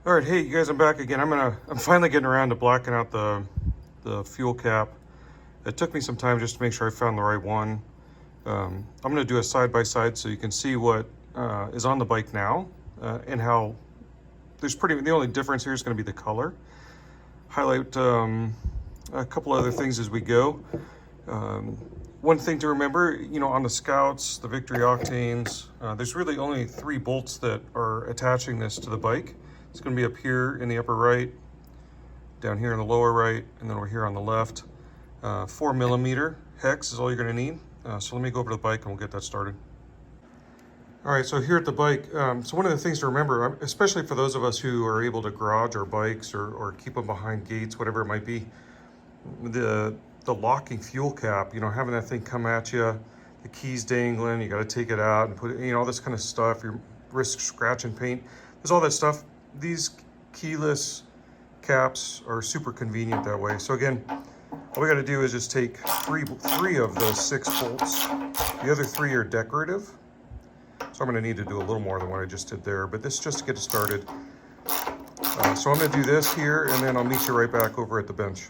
All right, hey, you guys, I'm back again. I'm finally getting around to blacking out the fuel cap. It took me some time just to make sure I found the right one. I'm gonna do a side-by-side so you can see what is on the bike now and how the only difference here is gonna be the color. Highlight a couple other things as we go. One thing to remember, on the Scouts, the Victory Octanes, there's really only 3 bolts that are attaching this to the bike. It's going to be up here in the upper right, down here in the lower right, and then over here on the left. 4mm hex is all you're going to need. So let me go over to the bike and we'll get that started. All right, so here at the bike, so one of the things to remember, especially for those of us who are able to garage our bikes or keep them behind gates, whatever it might be, the locking fuel cap, having that thing come at you, the keys dangling, you got to take it out and put it, all this kind of stuff, you risk scratching paint. There's all that stuff. These keyless caps are super convenient that way. So again, all we got to do is just take three of those 6 bolts. The other 3 are decorative. So I'm going to need to do a little more than what I just did there, but this is just to get it started. So I'm going to do this here, and then I'll meet you right back over at the bench.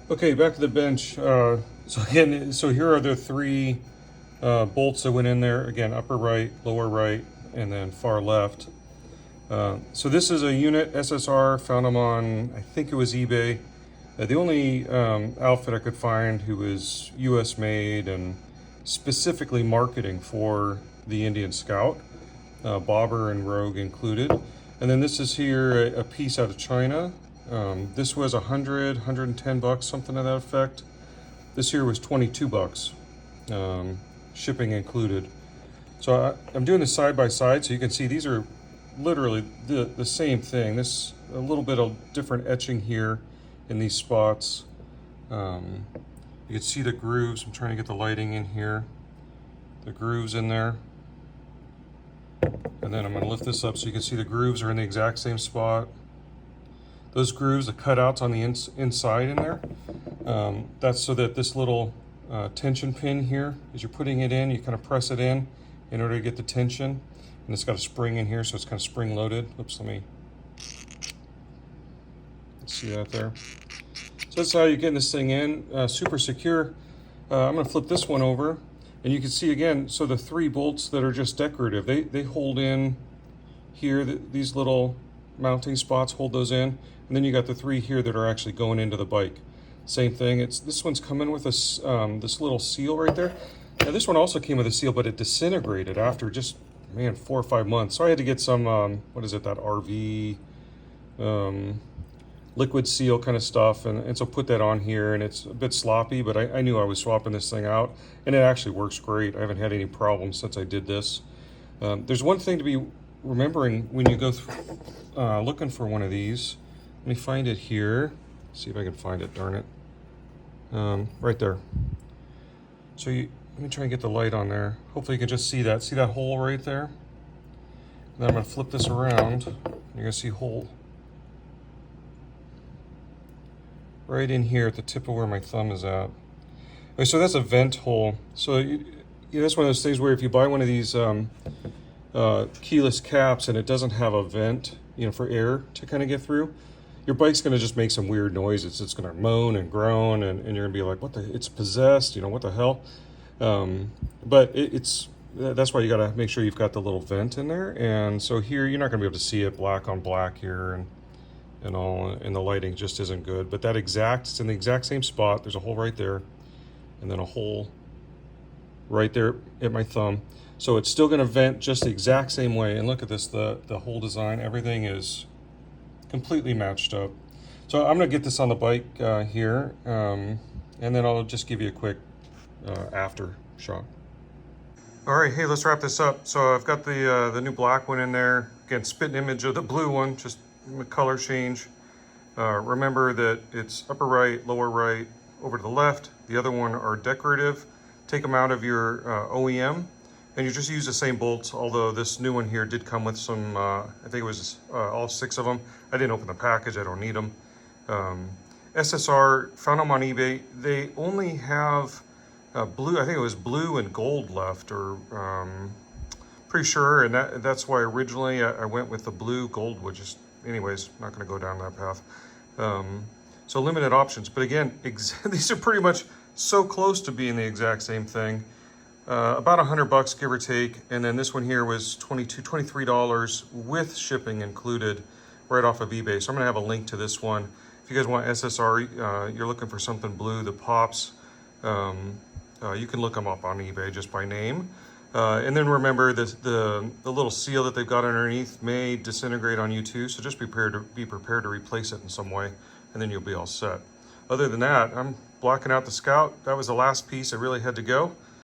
Okay, back to the bench. So here are the 3 bolts that went in there. Again, upper right, lower right, and then far left. So this is a unit SSR, found them on, I think it was eBay. The only outfit I could find who was US made and specifically marketing for the Indian Scout, bobber and rogue included. And then this is here a piece out of China. This was $110, something to that effect. This here was $22, shipping included. So I'm doing this side by side so you can see these are literally the same thing. This a little bit of different etching here in these spots. You can see the grooves. I'm trying to get the lighting in here. The grooves in there. And then I'm going to lift this up so you can see the grooves are in the exact same spot. Those grooves, the cutouts on the inside in there, that's so that this little tension pin here, as you're putting it in, you kind of press it in order to get the tension. And it's got a spring in here, so it's kind of spring loaded. Oops, let's see that there. So that's how you're getting this thing in, super secure. I'm gonna flip this one over, and you can see again, so the 3 bolts that are just decorative, they hold in here, these little mounting spots hold those in, and then you got the 3 here that are actually going into the bike. Same thing, this one's coming with this little seal right there. Now this one also came with a seal, but it disintegrated after just, 4 or 5 months. So I had to get some, what is it, that RV liquid seal kind of stuff, and so put that on here, and it's a bit sloppy, but I knew I was swapping this thing out, and it actually works great. I haven't had any problems since I did this. There's one thing to be remembering when you go through, looking for one of these. Let me find it here. See if I can find it, darn it. Right there. So let me try and get the light on there. Hopefully you can just see that. See that hole right there? And then I'm going to flip this around. You're going to see a hole right in here at the tip of where my thumb is at. Okay, so that's a vent hole. So that's one of those things where if you buy one of these keyless caps and it doesn't have a vent, for air to kind of get through, your bike's going to just make some weird noises. It's going to moan and groan, and you're going to be like, it's possessed, what the hell? But that's why you got to make sure you've got the little vent in there. And so here, you're not going to be able to see it black on black here and all, and the lighting just isn't good. But it's in the exact same spot. There's a hole right there, and then a hole right there at my thumb. So it's still going to vent just the exact same way. And look at this, the whole design, everything is completely matched up. So I'm going to get this on the bike here, and then I'll just give you a quick after shot. All right, hey, let's wrap this up. So I've got the new black one in there. Again, spitting image of the blue one, just color change. Remember that it's upper right, lower right, over to the left. The other one are decorative. Take them out of your OEM, and you just use the same bolts, although this new one here did come with some, I think it was all 6 of them. I didn't open the package, I don't need them. SSR, found them on eBay. They only have blue, I think it was blue and gold left, or Pretty sure, and that's why originally I went with the blue. Gold would just, anyways, not going to go down that path. So limited options, but again, these are pretty much so close to being the exact same thing. About $100 give or take, and then this one here was $23 with shipping included, right off of eBay. So I'm gonna have a link to this one. If you guys want SSR, you're looking for something blue, the pops, you can look them up on eBay just by name. And then remember the little seal that they've got underneath may disintegrate on you too, so just be prepared to replace it in some way, and then you'll be all set. Other than that, I'm blocking out the Scout. That was the last piece I really had to go.